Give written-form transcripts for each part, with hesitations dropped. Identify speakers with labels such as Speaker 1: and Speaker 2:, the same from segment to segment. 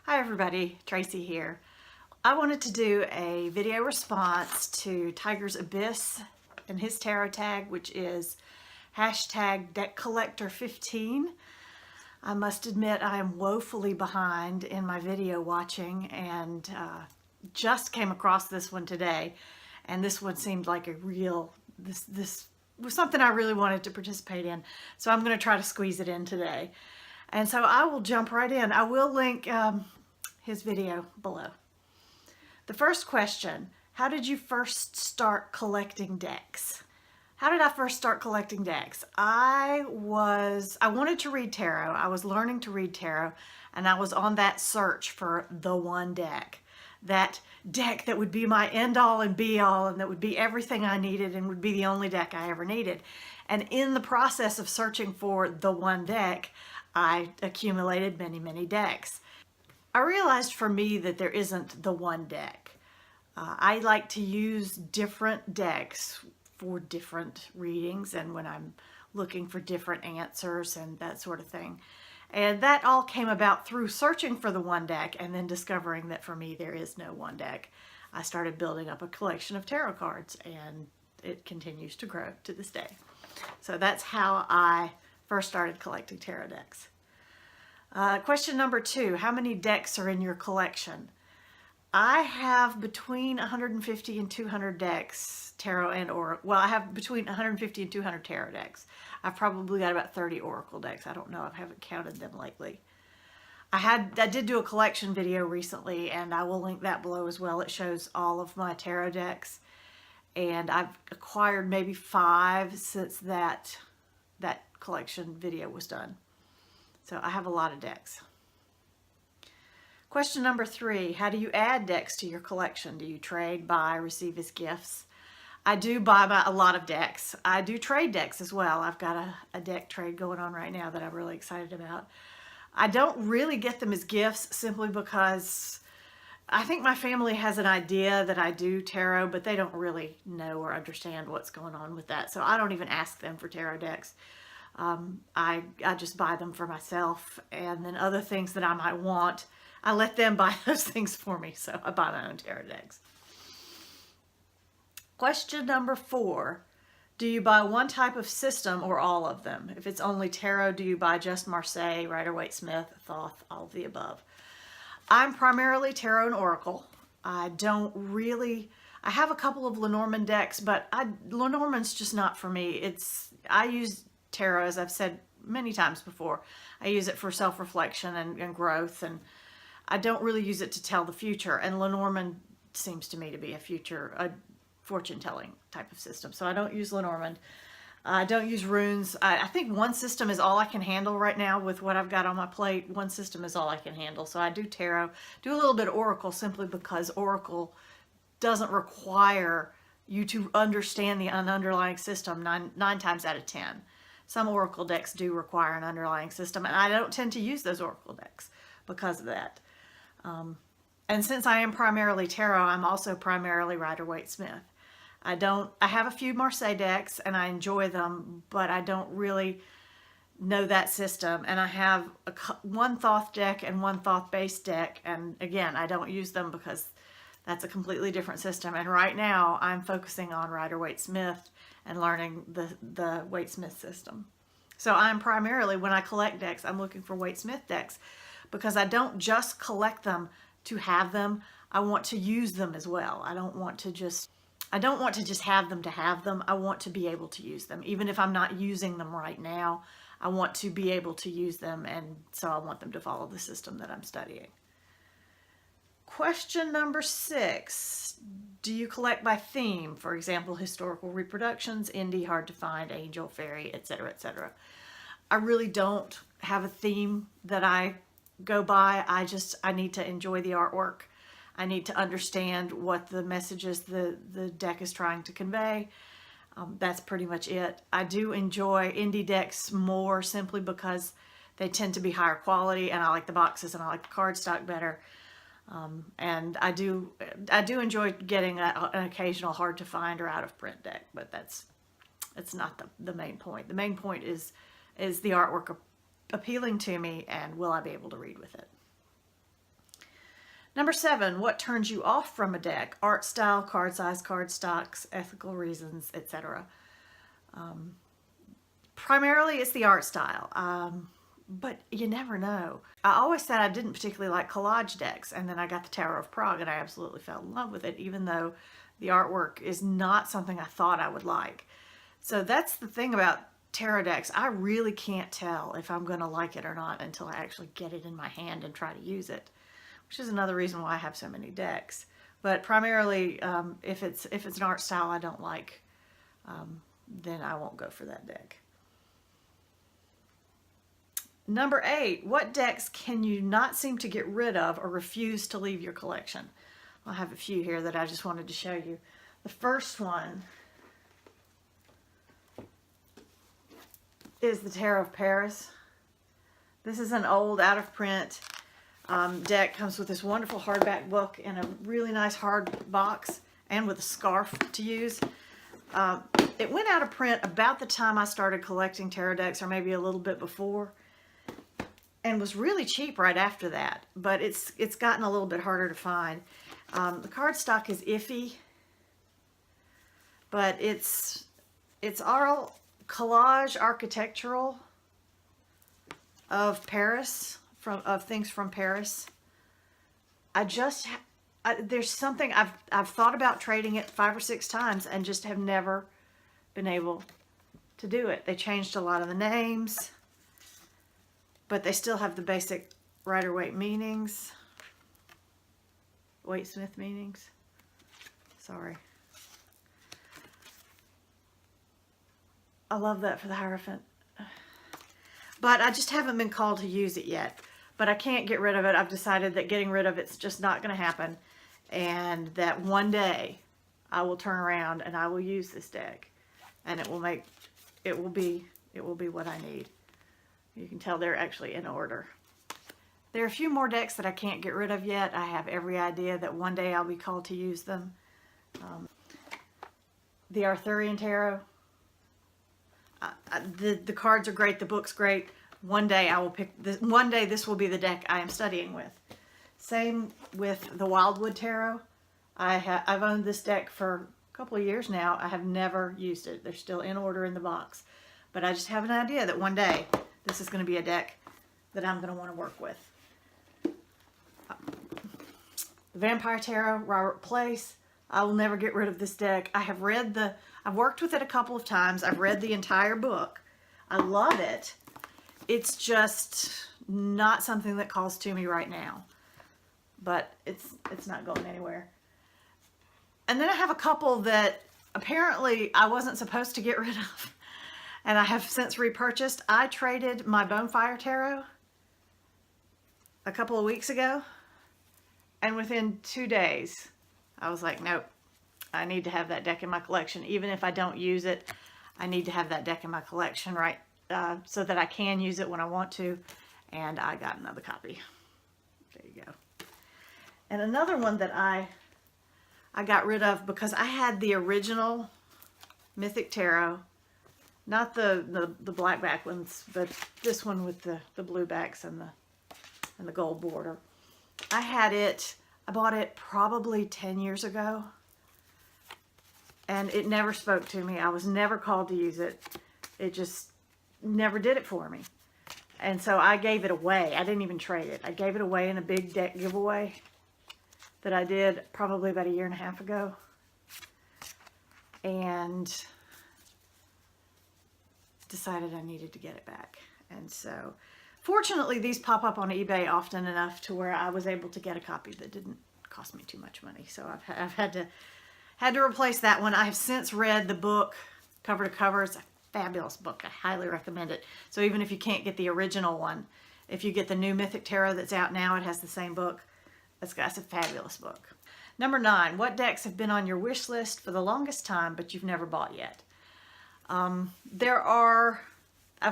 Speaker 1: Hi everybody, Tracy here. I wanted to do a video response to Tiger's Abyss and his tarot tag, which is hashtag deck collector 15. I must admit I am woefully behind in my video watching and just came across this one today, and this one seemed like this was something I really wanted to participate in, so I'm going to try to squeeze it in today. And so I will jump right in. I will link his video below. The first question: how did you first start collecting decks? How did I first start collecting decks? I wanted to read tarot. I was learning to read tarot, and I was on that search for the one deck. That deck that would be my end all and be all, and that would be everything I needed and would be the only deck I ever needed. And in the process of searching for the one deck, I accumulated many, many decks. I realized for me that there isn't the one deck. I like to use different decks for different readings and when I'm looking for different answers and that sort of thing. And that all came about through searching for the one deck and then discovering that for me there is no one deck. I started building up a collection of tarot cards, and it continues to grow to this day. So that's how I first started collecting tarot decks. Question number 2, how many decks are in your collection? I have between 150 and 200 decks, tarot and oracle. Well, I have between 150 and 200 tarot decks. I've probably got about 30 oracle decks. I don't know. I haven't counted them lately. I did do a collection video recently, and I will link that below as well. It shows all of my tarot decks, and I've acquired maybe 5 since that collection video was done. So I have a lot of decks. Question number 3, how do you add decks to your collection? Do you trade, buy, receive as gifts? I do buy a lot of decks. I do trade decks as well. I've got a deck trade going on right now that I'm really excited about. I don't really get them as gifts simply because I think my family has an idea that I do tarot, but they don't really know or understand what's going on with that. So I don't even ask them for tarot decks. I just buy them for myself, and then other things that I might want, I let them buy those things for me, so I buy my own tarot decks. Question number 4, do you buy one type of system or all of them? If it's only tarot, do you buy just Marseille, Rider-Waite-Smith, Thoth, all of the above? I'm primarily tarot and oracle. I have a couple of Lenormand decks, but Lenormand's just not for me. I use tarot, as I've said many times before. I use it for self-reflection and growth, and I don't really use it to tell the future, and Lenormand seems to me to be a fortune-telling type of system, so I don't use Lenormand. I don't use runes. I think one system is all I can handle right now with what I've got on my plate. One system is all I can handle, so I do tarot, do a little bit of oracle simply because oracle doesn't require you to understand the underlying system nine times out of 10. Some oracle decks do require an underlying system, and I don't tend to use those oracle decks because of that. And since I am primarily tarot, I'm also primarily Rider-Waite-Smith. I have a few Marseille decks, and I enjoy them, but I don't really know that system. And I have one Thoth deck and one Thoth-based deck, and again, I don't use them because that's a completely different system. And right now, I'm focusing on Rider-Waite-Smith and learning the Waite-Smith system. So I'm primarily, when I collect decks, I'm looking for Waite-Smith decks because I don't just collect them to have them. I want to use them as well. I don't want to just have them to have them. I want to be able to use them. Even if I'm not using them right now, I want to be able to use them, and so I want them to follow the system that I'm studying. Question number 6, do you collect by theme? For example, historical reproductions, indie, hard to find, angel, fairy, etc., etc. I really don't have a theme that I go by. I need to enjoy the artwork. I need to understand what the messages the deck is trying to convey. That's pretty much it. I do enjoy indie decks more simply because they tend to be higher quality, and I like the boxes and I like the cardstock better. And I do enjoy getting an occasional hard to find or out of print deck, but that's not the main point. The main point is the artwork appealing to me, and will I be able to read with it? Number 7, what turns you off from a deck? Art style, card size, card stocks, ethical reasons, etc. Primarily it's the art style, but you never know. I always said I didn't particularly like collage decks, and then I got the Tarot of Prague and I absolutely fell in love with it, even though the artwork is not something I thought I would like. So that's the thing about tarot decks. I really can't tell if I'm going to like it or not until I actually get it in my hand and try to use it, which is another reason why I have so many decks. But primarily, if it's an art style I don't like, then I won't go for that deck. Number 8, what decks can you not seem to get rid of or refuse to leave your collection? I have a few here that I just wanted to show you. The first one is the Tarot of Paris. This is an old out-of-print deck. Comes with this wonderful hardback book and a really nice hard box, and with a scarf to use. It went out of print about the time I started collecting tarot decks, or maybe a little bit before, and was really cheap right after that. But it's gotten a little bit harder to find. The cardstock is iffy, but it's all collage architectural of Paris, of things from Paris. There's something I've thought about trading it 5 or 6 times and just have never been able to do it. They changed a lot of the names, but they still have the basic Rider-Waite meanings. Waite-Smith meanings. Sorry. I love that for the Hierophant. But I just haven't been called to use it yet. But I can't get rid of it. I've decided that getting rid of it's just not going to happen. And that one day I will turn around and I will use this deck. And it will be what I need. You can tell they're actually in order. There are a few more decks that I can't get rid of yet. I have every idea that one day I'll be called to use them. The Arthurian Tarot. The cards are great. The book's great. One day I will pick this. One day this will be the deck I am studying with. Same with the Wildwood Tarot. I've owned this deck for a couple of years now. I have never used it. They're still in order in the box. But I just have an idea that one day this is going to be a deck that I'm going to want to work with. The Vampire Tarot, Robert Place. I will never get rid of this deck. I've worked with it a couple of times. I've read the entire book. I love it. It's just not something that calls to me right now. But it's not going anywhere. And then I have a couple that apparently I wasn't supposed to get rid of. And I have since repurchased. I traded my Bonefire Tarot a couple of weeks ago. And within 2 days, I was like, nope, I need to have that deck in my collection. Even if I don't use it, I need to have that deck in my collection, right? So that I can use it when I want to. And I got another copy. There you go. And another one that I got rid of because I had the original Mythic Tarot. Not the black back ones, but this one with the blue backs and the gold border. I had it, I bought it probably 10 years ago, and it never spoke to me. I was never called to use it. It just never did it for me. And so I gave it away. I didn't even trade it. I gave it away in a big deck giveaway that I did probably about 1.5 years ago. And decided I needed to get it back. And so fortunately these pop up on eBay often enough to where I was able to get a copy that didn't cost me too much money. So I've had to replace that one. I have since read the book cover to cover. It's a fabulous book. I highly recommend it. So even if you can't get the original one, if you get the new Mythic Tarot that's out now, it has the same book. It's a fabulous book. Number 9, what decks have been on your wish list for the longest time but you've never bought yet? I've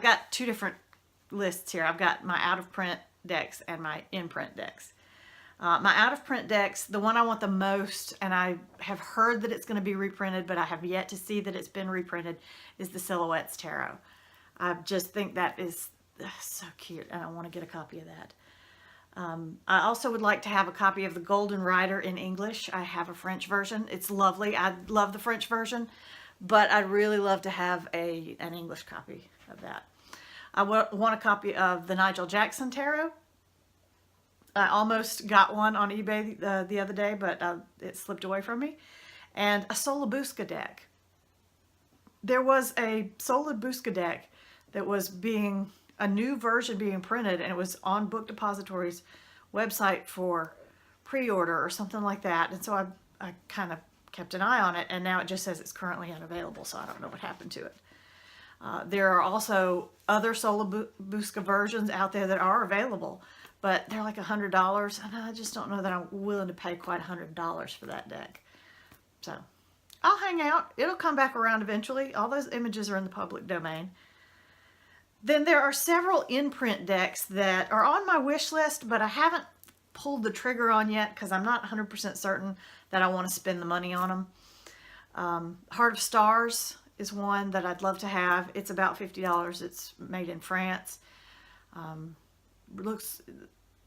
Speaker 1: got 2 different lists here. I've got my out-of-print decks and my in-print decks. My out-of-print decks, the one I want the most, and I have heard that it's going to be reprinted, but I have yet to see that it's been reprinted, is the Silhouettes Tarot. I just think that is so cute, and I want to get a copy of that. I also would like to have a copy of the Golden Rider in English. I have a French version. It's lovely. I love the French version, but I'd really love to have an English copy of that. I want a copy of the Nigel Jackson Tarot. I almost got one on eBay the other day, but it slipped away from me. And a Solabusca deck. There was a Solabusca deck that was a new version being printed, and it was on Book Depository's website for pre-order or something like that. And so I kind of kept an eye on it, and now it just says it's currently unavailable, so I don't know what happened to it. There are also other Solabusca versions out there that are available, but they're like $100, and I just don't know that I'm willing to pay quite $100 for that deck. So I'll hang out. It'll come back around eventually. All those images are in the public domain. Then there are several in-print decks that are on my wish list, but I haven't pulled the trigger on yet because I'm not 100% certain that I want to spend the money on them. Heart of Stars is one that I'd love to have. It's about $50. It's made in France. Looks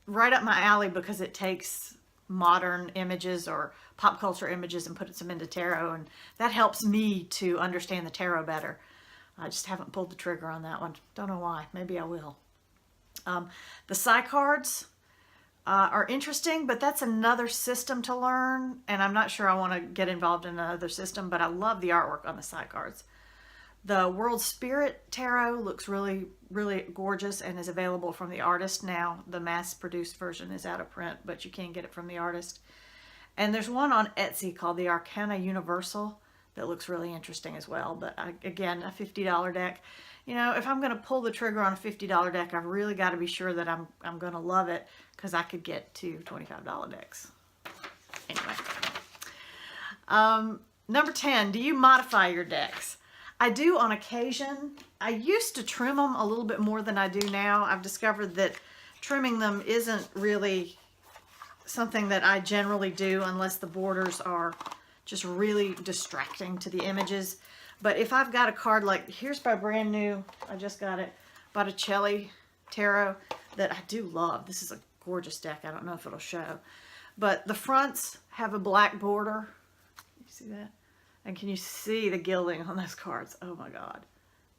Speaker 1: right up my alley because it takes modern images or pop culture images and puts them into tarot, and that helps me to understand the tarot better. I just haven't pulled the trigger on that one. Don't know why. Maybe I will. The Psy cards are interesting, but that's another system to learn, and I'm not sure I want to get involved in another system, but I love the artwork on the Psy cards. The World Spirit Tarot looks really, really gorgeous and is available from the artist now. The mass-produced version is out of print, but you can get it from the artist. And there's one on Etsy called the Arcana Universal that looks really interesting as well. But again, a $50 deck. You know, if I'm going to pull the trigger on a $50 deck, I've really got to be sure that I'm going to love it, because I could get two $25 decks. Anyway. Number 10, do you modify your decks? I do on occasion. I used to trim them a little bit more than I do now. I've discovered that trimming them isn't really something that I generally do unless the borders are just really distracting to the images. But if I've got a card like, here's my brand new, I just got it, Botticelli Tarot that I do love. This is a gorgeous deck. I don't know if it'll show. But the fronts have a black border. You see that? And can you see the gilding on those cards? Oh my God.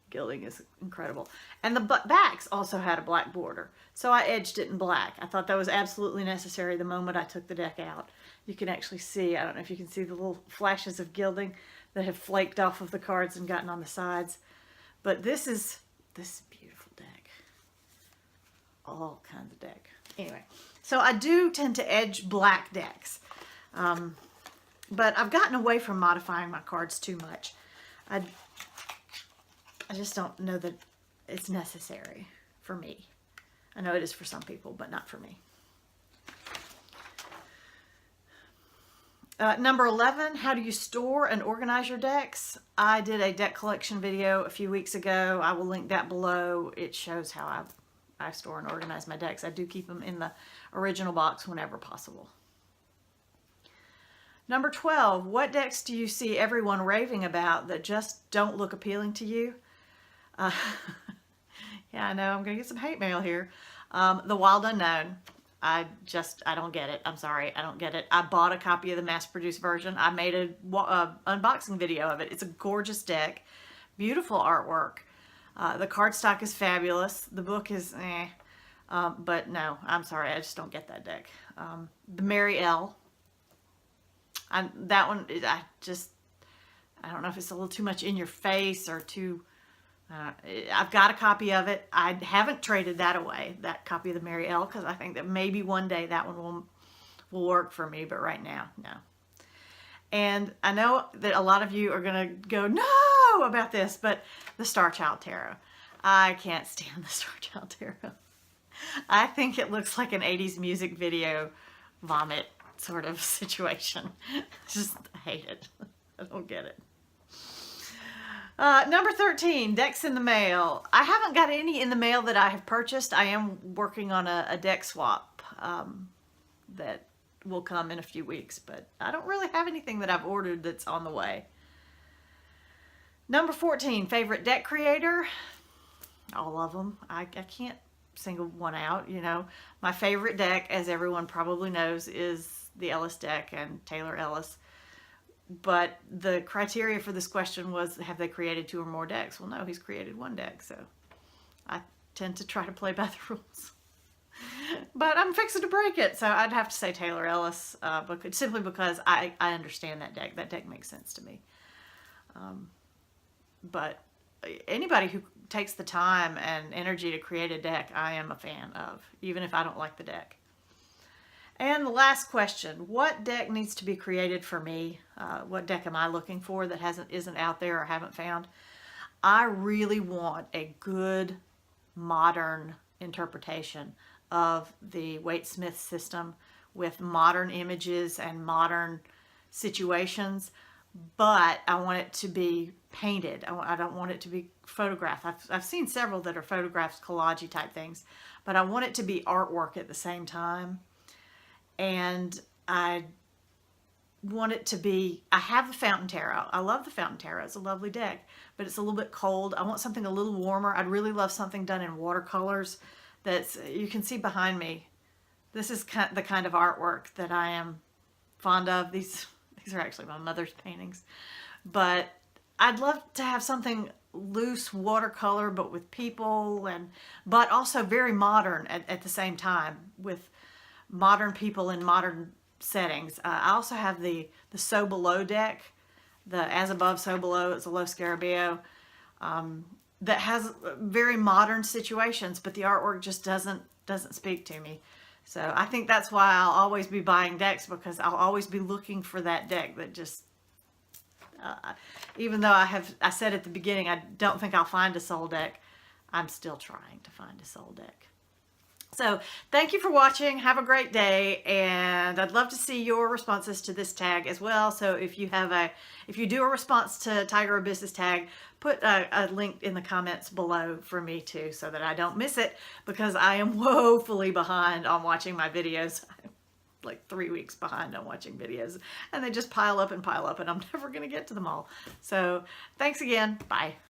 Speaker 1: Gilding is incredible. And the backs also had a black border. So I edged it in black. I thought that was absolutely necessary the moment I took the deck out. You can actually see, I don't know if you can see the little flashes of gilding that have flaked off of the cards and gotten on the sides. But this is a beautiful deck. All kinds of deck. Anyway, so I do tend to edge black decks. But I've gotten away from modifying my cards too much. I just don't know that it's necessary for me. I know it is for some people, but not for me. Number 11, how do you store and organize your decks? I did a deck collection video a few weeks ago. I will link that below. It shows how I store and organize my decks. I do keep them in the original box whenever possible. Number 12, what decks do you see everyone raving about that just don't look appealing to you? Yeah, I know, I'm going to get some hate mail here. The Wild Unknown. I don't get it. I'm sorry, I don't get it. I bought a copy of the mass-produced version. I made an unboxing video of it. It's a gorgeous deck. Beautiful artwork. The cardstock is fabulous. The book is but no, I'm sorry, I just don't get that deck. The Mary L. That one, I don't know if it's a little too much in your face or too, I've got a copy of it. I haven't traded that away, that copy of the Mary L, because I think that maybe one day that one will work for me, but right now, no. And I know that a lot of you are going to go, no, about this, but the Star Child Tarot. I can't stand the Star Child Tarot. I think it looks like an 80s music video vomit sort of situation. I hate it. I don't get it. Number 13, decks in the mail. I haven't got any in the mail that I have purchased. I am working on a deck swap that will come in a few weeks, but I don't really have anything that I've ordered that's on the way. Number 14, favorite deck creator. All of them. I can't single one out. You know, my favorite deck, as everyone probably knows, is the Ellis deck and Taylor Ellis. But the criteria for this question was, have they created 2 or more decks? Well, no, he's created 1 deck, so I tend to try to play by the rules. But I'm fixing to break it, so I'd have to say Taylor Ellis, simply because I understand that deck. That deck makes sense to me. But anybody who takes the time and energy to create a deck, I am a fan of, even if I don't like the deck. And the last question, what deck needs to be created for me? What deck am I looking for that isn't out there or haven't found? I really want a good modern interpretation of the Waite-Smith system with modern images and modern situations, but I want it to be painted. I don't want it to be photographed. I've seen several that are photographs, collage type things, but I want it to be artwork at the same time. And I want it to be, I have the Fountain Tarot. I love the Fountain Tarot. It's a lovely deck, but it's a little bit cold. I want something a little warmer. I'd really love something done in watercolors that's, you can see behind me. This is the kind of artwork that I am fond of. These are actually my mother's paintings, but I'd love to have something loose watercolor, but with people, but also very modern at the same time, with modern people in modern settings. I also have the So Below deck, the As Above, So Below. It's a Lo Scarabeo that has very modern situations, but the artwork just doesn't speak to me. So I think that's why I'll always be buying decks, because I'll always be looking for that deck that just, even though I said at the beginning I don't think I'll find a soul deck, I'm still trying to find a soul deck. So thank you for watching. Have a great day, and I'd love to see your responses to this tag as well. So if you do a response to Tiger Abyss's tag, put a link in the comments below for me too, so that I don't miss it, because I am woefully behind on watching my videos. I'm like 3 weeks behind on watching videos, and they just pile up, and I'm never going to get to them all. So thanks again. Bye.